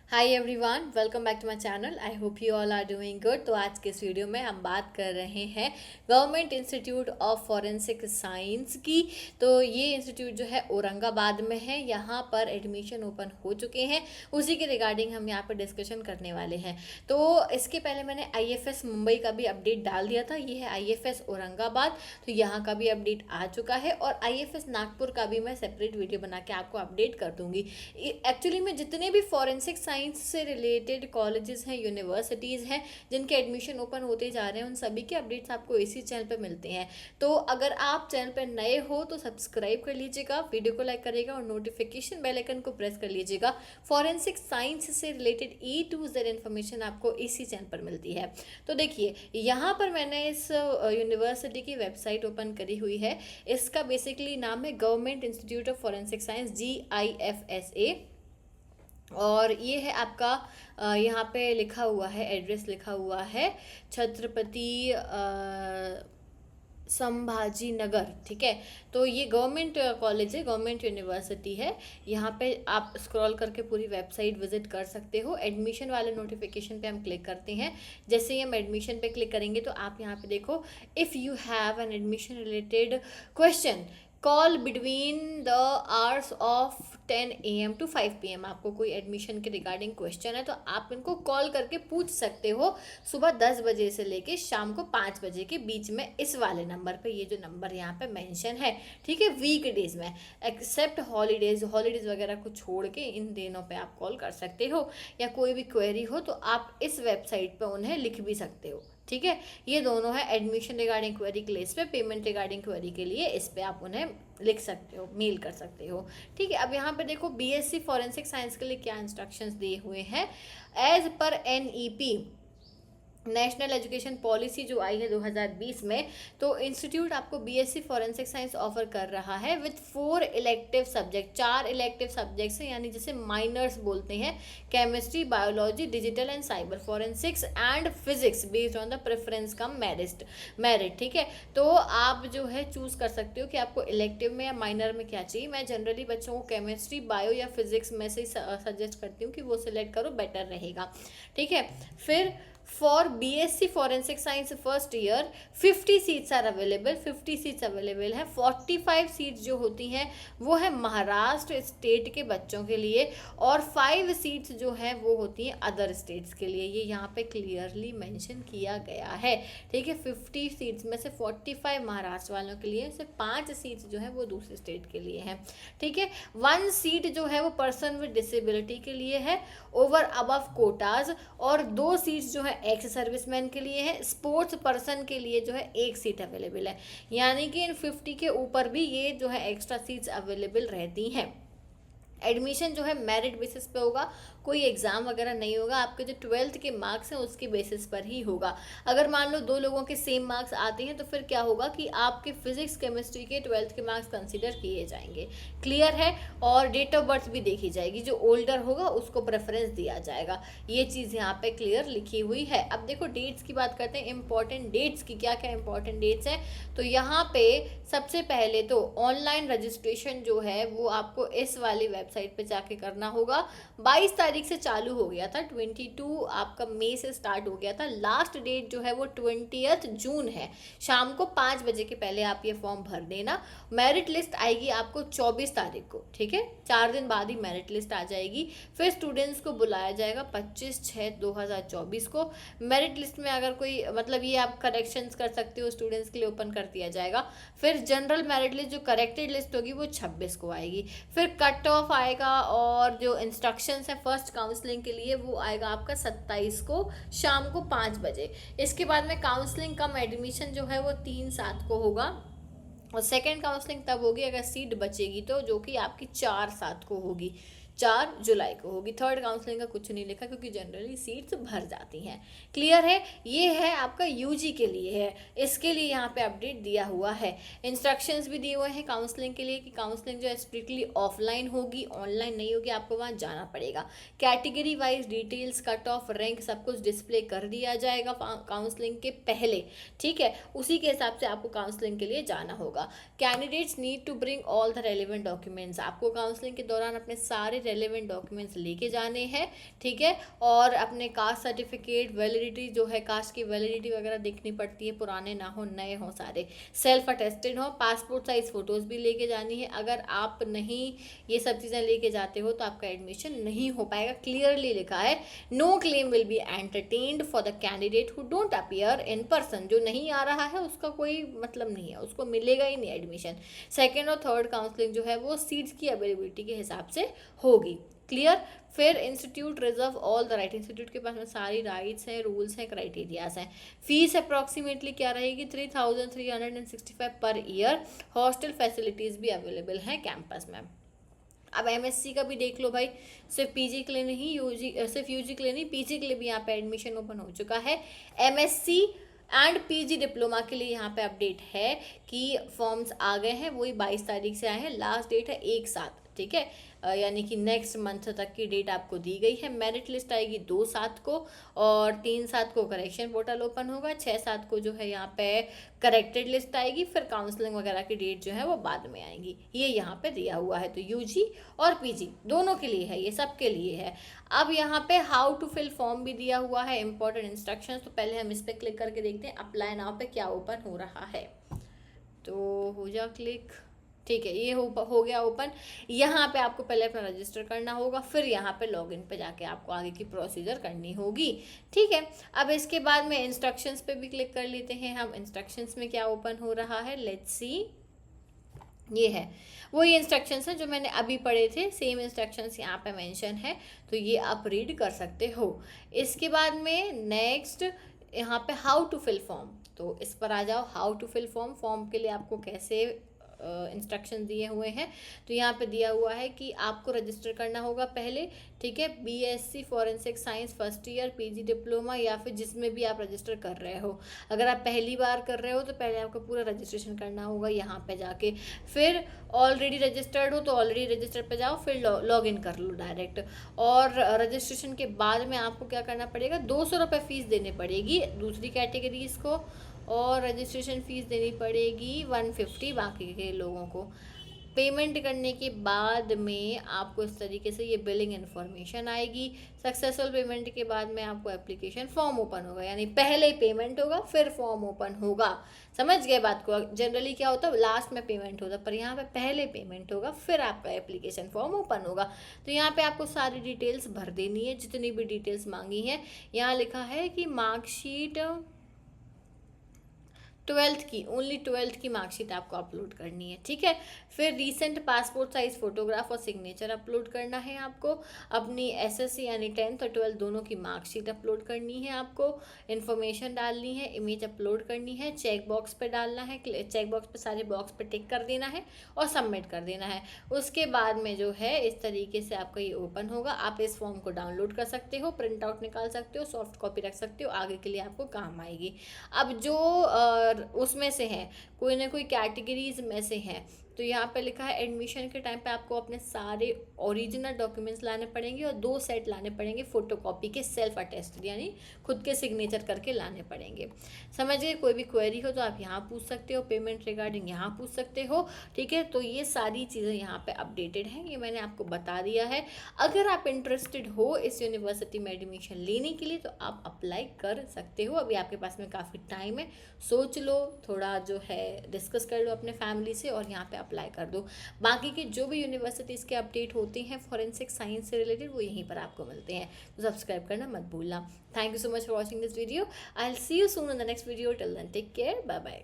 Hi everyone, welcome back to my channel. I hope you all are doing good. तो आज के इस video में हम बात कर रहे हैं government institute of forensic science की। तो ये इंस्टीट्यूट जो है औरंगाबाद में है। यहाँ पर एडमिशन ओपन हो चुके हैं, उसी के रिगार्डिंग हम यहाँ पर डिस्कशन करने वाले हैं। तो इसके पहले मैंने आईएफएस मुंबई का भी अपडेट डाल दिया था। ये है आईएफएस औरंगाबाद, तो यहाँ का भी अपडेट आ चुका है। और आईएफएस नागपुर का भी मैं सेपरेट वीडियो बना के आपको अपडेट कर दूंगी। एक्चुअली में जितने भी फॉरेंसिक साइंस से रिलेटेड कॉलेजेस हैं, यूनिवर्सिटीज़ हैं, जिनके एडमिशन ओपन होते जा रहे हैं, उन सभी के अपडेट्स आपको इसी चैनल पे मिलते हैं। तो अगर आप चैनल पे नए हो तो सब्सक्राइब कर लीजिएगा, वीडियो को लाइक करिएगा और नोटिफिकेशन बेल आइकन को प्रेस कर लीजिएगा। फॉरेंसिक साइंस से related A to Z information आपको इसी चैनल पर मिलती है। तो देखिए, यहाँ पर मैंने इस यूनिवर्सिटी की वेबसाइट ओपन करी हुई है। इसका बेसिकली नाम है government institute of forensic science, GIFSA। और ये है आपका यहाँ पे लिखा हुआ है, एड्रेस लिखा हुआ है छत्रपति संभाजी नगर। ठीक है, तो ये गवर्नमेंट कॉलेज है, गवर्नमेंट यूनिवर्सिटी है। यहाँ पे आप स्क्रॉल करके पूरी वेबसाइट विजिट कर सकते हो। एडमिशन वाले नोटिफिकेशन पे हम क्लिक करते हैं। जैसे ही हम एडमिशन पे क्लिक करेंगे तो आप यहाँ पे देखो, if you have an admission related question call between the hours of 10 AM to 5 PM। आपको कोई एडमिशन के रिगार्डिंग क्वेश्चन है तो आप इनको कॉल करके पूछ सकते हो, सुबह 10 बजे से लेके शाम को 5 बजे के बीच में, इस वाले नंबर पे। ये जो नंबर यहाँ पे मेंशन है, ठीक है, वीक डेज में, एक्सेप्ट हॉलीडेज वगैरह को छोड़ के इन दिनों पे आप कॉल कर सकते हो। या कोई भी क्वेरी हो तो आप इस वेबसाइट पे उन्हें लिख भी सकते हो। ठीक है, ये दोनों है, एडमिशन रिगार्डिंग क्वेरी के लिए इस पे, पेमेंट रिगार्डिंग क्वेरी के लिए इस पे आप उन्हें लिख सकते हो, मेल कर सकते हो। ठीक है, अब यहाँ पे देखो BSc फॉरेंसिक साइंस के लिए क्या इंस्ट्रक्शंस दिए हुए हैं। As per NEP, national education policy जो आई है 2020 में, तो इंस्टीट्यूट आपको BSc फॉरेंसिक साइंस ऑफर कर रहा है with 4 elective subject. 4 elective subjects हैं, यानी जिसे माइनर्स बोलते हैं। Chemistry, biology, digital and cyber forensics and physics based on the preference cum merit. ठीक है, तो आप जो है चूज कर सकते हो कि आपको इलेक्टिव में या माइनर में क्या चाहिए। मैं जनरली बच्चों को केमिस्ट्री, बायो या फिजिक्स में से सजेस्ट करती हूँ कि वो सिलेक्ट करो, बेटर रहेगा। ठीक है, फिर for BSc forensic science first year 50 seats are available. 50 seats available है। 45 सीट्स जो होती हैं वो है महाराष्ट्र स्टेट के बच्चों के लिए, और 5 सीट्स जो हैं वो होती हैं अदर स्टेट्स के लिए। ये यहाँ पे क्लियरली मेंशन किया गया है। ठीक है, 50 सीट्स में से 45 महाराष्ट्र वालों के लिए, से 5 सीट्स जो है वो दूसरे स्टेट के लिए हैं। ठीक है, 1 सीट जो है वो पर्सन विद डिसेबिलिटी के लिए है, ओवर अबव कोटाज, और 2 सीट्स जो है एक्स सर्विसमैन के लिए है। स्पोर्ट्स पर्सन के लिए जो है 1 सीट अवेलेबल है, यानी कि इन 50 के ऊपर भी ये जो है एक्स्ट्रा सीट्स अवेलेबल रहती हैं। एडमिशन जो है मेरिट बेसिस पे होगा, कोई एग्ज़ाम वगैरह नहीं होगा। आपके जो 12th के मार्क्स हैं उसके बेसिस पर ही होगा। अगर मान लो 2 लोगों के सेम मार्क्स आते हैं तो फिर क्या होगा कि आपके फिजिक्स केमिस्ट्री के 12th के मार्क्स कंसीडर किए जाएंगे। क्लियर है, और डेट ऑफ बर्थ भी देखी जाएगी, जो ओल्डर होगा उसको प्रेफरेंस दिया जाएगा। ये चीज़ यहाँ पे क्लियर लिखी हुई है। अब देखो डेट्स की बात करते हैं, इंपॉर्टेंट डेट्स की। क्या क्या इंपॉर्टेंट डेट्स हैं, तो यहाँ पे सबसे पहले तो ऑनलाइन रजिस्ट्रेशन जो है वो आपको इस वाली वेबसाइट पे जाके करना होगा। 22 तारीख से चालू हो गया था, 22 आपका मई से स्टार्ट हो गया था। लास्ट डेट जो है वो 20 जून है। शाम को 5 बजे के पहले आप ये फॉर्म भर देना। मेरिट लिस्ट आएगी आपको 24 तारीख को। ठीक है, 4 दिन बाद ही मेरिट लिस्ट आ जाएगी। फिर स्टूडेंट्स को बुलाया जाएगा 25/6/2024 को। मेरिट लिस्ट में अगर कोई मतलब ये आप करेक्शंस कर सकते हो, स्टूडेंट्स के लिए ओपन कर दिया जाएगा। फिर जनरल मेरिट लिस्ट जो करेक्टेड लिस्ट होगी वो 26 को आएगी। फिर कट ऑफ आएगा, और जो इंस्ट्रक्शंस है फर्स्ट काउंसलिंग के लिए वो आएगा आपका 27 को शाम को 5 बजे। इसके बाद में काउंसलिंग कम एडमिशन जो है वो 3/7 को होगा, और सेकेंड काउंसलिंग तब होगी अगर सीट बचेगी तो, जो कि आपकी 4/7 को होगी, 4 जुलाई को होगी। थर्ड काउंसलिंग का कुछ नहीं लिखा क्योंकि जनरली सीट्स भर जाती हैं। क्लियर है, ये है आपका यूजी के लिए है, इसके लिए यहाँ पे अपडेट दिया हुआ है। इंस्ट्रक्शंस भी दिए हुए हैं काउंसलिंग के लिए कि काउंसलिंग जो है स्ट्रिक्टली ऑफलाइन होगी, ऑनलाइन नहीं होगी, आपको वहाँ जाना पड़ेगा। Category wise details, cut off, rank सब कुछ डिस्प्ले कर दिया जाएगा काउंसलिंग के पहले। ठीक है, उसी के हिसाब से आपको काउंसलिंग के लिए जाना होगा। Candidates need to bring all the relevant documents. आपको काउंसलिंग के दौरान अपने सारे रेलेवेंट डॉक्यूमेंट्स लेके जाने हैं, ठीक है। और अपने कास्ट सर्टिफिकेट वैलिडिटी जो है, कास्ट की वैलिडिटी वगैरह देखनी पड़ती है, पुराने ना हो नए हो सारे, सेल्फ अटेस्टेड हो, पासपोर्ट साइज फ़ोटोज़ भी लेके जानी है। अगर आप नहीं ये सब चीज़ें लेके जाते हो तो आपका एडमिशन नहीं हो पाएगा। क्लियरली लिखा है, no claim will be entertained for the candidate who don't appear in person. जो नहीं आ रहा है उसका कोई मतलब नहीं है, उसको मिलेगा ही नहीं एडमिशन। सेकेंड और थर्ड काउंसलिंग जो है वो सीट्स की अवेलेबिलिटी के हिसाब से होगी। क्लियर। फिर institute reserve all the right, institute के पास में सारी राइट्स हैं, रूल्स हैं, क्राइटेरियाज हैं। फीस अप्रॉक्सीमेटली क्या रहेगी, 3365 पर ईयर। हॉस्टल फैसिलिटीज़ भी अवेलेबल हैं कैंपस में। अब एमएससी का भी देख लो भाई, सिर्फ पीजी के लिए नहीं, यूजी सिर्फ यूजी के लिए नहीं, पीजी के लिए भी यहाँ पे एडमिशन ओपन हो चुका है। एमएससी एंड पीजी डिप्लोमा के लिए यहाँ पे अपडेट है कि फॉर्म्स आ गए हैं, वही 22 तारीख से आए हैं। लास्ट डेट है 1/7, ठीक है, यानी कि नेक्स्ट मंथ तक की डेट आपको दी गई है। मेरिट लिस्ट आएगी 2/7 को, और 3/7 को करेक्शन पोर्टल ओपन होगा, 6/7 को जो है यहाँ पे करेक्टेड लिस्ट आएगी। फिर काउंसलिंग वगैरह की डेट जो है वो बाद में आएंगी, ये यहाँ पे दिया हुआ है। तो यूजी और पीजी दोनों के लिए है, ये सब के लिए है। अब यहाँ पे हाउ टू फिल फॉर्म भी दिया हुआ है, इंपॉर्टेंट इंस्ट्रक्शंस। तो पहले हम इस पर क्लिक करके देखते हैं अप्लाई नाउ पे क्या ओपन हो रहा है। तो हो जा क्लिक, ठीक है, ये हो गया ओपन। यहाँ पे आपको पहले अपना रजिस्टर करना होगा, फिर यहाँ पे लॉगिन पे जाके आपको आगे की प्रोसीजर करनी होगी, ठीक है। अब इसके बाद में इंस्ट्रक्शंस पे भी क्लिक कर लेते हैं हम। इंस्ट्रक्शंस में क्या ओपन हो रहा है, लेट्स सी। ये है वही इंस्ट्रक्शंस हैं जो मैंने अभी पढ़े थे, सेम इंस्ट्रक्शंस यहाँ पे मेंशन है, तो ये आप रीड कर सकते हो। इसके बाद में नेक्स्ट यहाँ पे हाउ टू फिल फॉर्म, तो इस पर आ जाओ। How to fill form, form के लिए आपको कैसे इंस्ट्रक्शन दिए हुए हैं, तो यहाँ पे दिया हुआ है कि आपको रजिस्टर करना होगा पहले, ठीक है। BSc forensic science first year, PG diploma, या फिर जिसमें भी आप रजिस्टर कर रहे हो। अगर आप पहली बार कर रहे हो तो पहले आपको पूरा रजिस्ट्रेशन करना होगा यहाँ पे जाके। फिर ऑलरेडी रजिस्टर्ड हो तो ऑलरेडी रजिस्टर्ड पे जाओ, फिर लॉग इन कर लो डायरेक्ट। और रजिस्ट्रेशन के बाद में आपको क्या करना पड़ेगा, 200 रुपये फ़ीस देनी पड़ेगी दूसरी कैटेगरीज को, और रजिस्ट्रेशन फ़ीस देनी पड़ेगी 150 बाकी के लोगों को। पेमेंट करने के बाद में आपको इस तरीके से ये बिलिंग इन्फॉर्मेशन आएगी। सक्सेसफुल पेमेंट के बाद में आपको एप्लीकेशन फॉर्म ओपन होगा, यानी पहले पेमेंट होगा फिर फॉर्म ओपन होगा। समझ गए बात को। जनरली क्या होता है, लास्ट में पेमेंट होता है, पर यहाँ पे पहले पेमेंट होगा फिर आपका एप्लीकेशन फॉर्म ओपन होगा। तो यहाँ पे आपको सारी डिटेल्स भर देनी है, जितनी भी डिटेल्स मांगी है। यहाँ लिखा है कि मार्कशीट 12th की, ओनली 12th की मार्कशीट आपको अपलोड करनी है, ठीक है। फिर रीसेंट पासपोर्ट साइज फोटोग्राफ और सिग्नेचर अपलोड करना है आपको। अपनी एसएससी यानी 10th और 12th दोनों की मार्कशीट अपलोड करनी है आपको। इन्फॉर्मेशन डालनी है, इमेज अपलोड करनी है, चेक बॉक्स पे डालना है, चेक बॉक्स पे सारे बॉक्स पे टिक कर देना है और सबमिट कर देना है। उसके बाद में जो है इस तरीके से आपका ये ओपन होगा। आप इस फॉर्म को डाउनलोड कर सकते हो, प्रिंट आउट निकाल सकते हो, सॉफ्ट कॉपी रख सकते हो, आगे के लिए आपको काम आएगी। अब जो उसमें से है, कोई ना कोई कैटेगरीज में से है, तो यहाँ पे लिखा है एडमिशन के टाइम पे आपको अपने सारे ओरिजिनल डॉक्यूमेंट्स लाने पड़ेंगे और 2 सेट लाने पड़ेंगे फोटोकॉपी के, सेल्फ अटेस्टेड यानी खुद के सिग्नेचर करके लाने पड़ेंगे। समझिए, कोई भी क्वेरी हो तो आप यहाँ पूछ सकते हो, पेमेंट रिगार्डिंग यहाँ पूछ सकते हो, ठीक है। तो ये सारी चीज़ें यहाँ पे अपडेटेड हैं, ये मैंने आपको बता दिया है। अगर आप इंटरेस्टेड हो इस यूनिवर्सिटी में एडमिशन लेने के लिए तो आप अप्लाई कर सकते हो। अभी आपके पास में काफ़ी टाइम है, सोच लो, थोड़ा जो है डिस्कस कर लो अपने फैमिली से और यहाँ पे अप्लाई कर दो। बाकी के जो भी यूनिवर्सिटीज़ के अपडेट होते हैं फॉरेंसिक साइंस से रिलेटेड वो यहीं पर आपको मिलते हैं, तो सब्सक्राइब करना मत भूलना। Thank you so much for watching this video. I will see you soon in the next video. Till then take care, bye bye.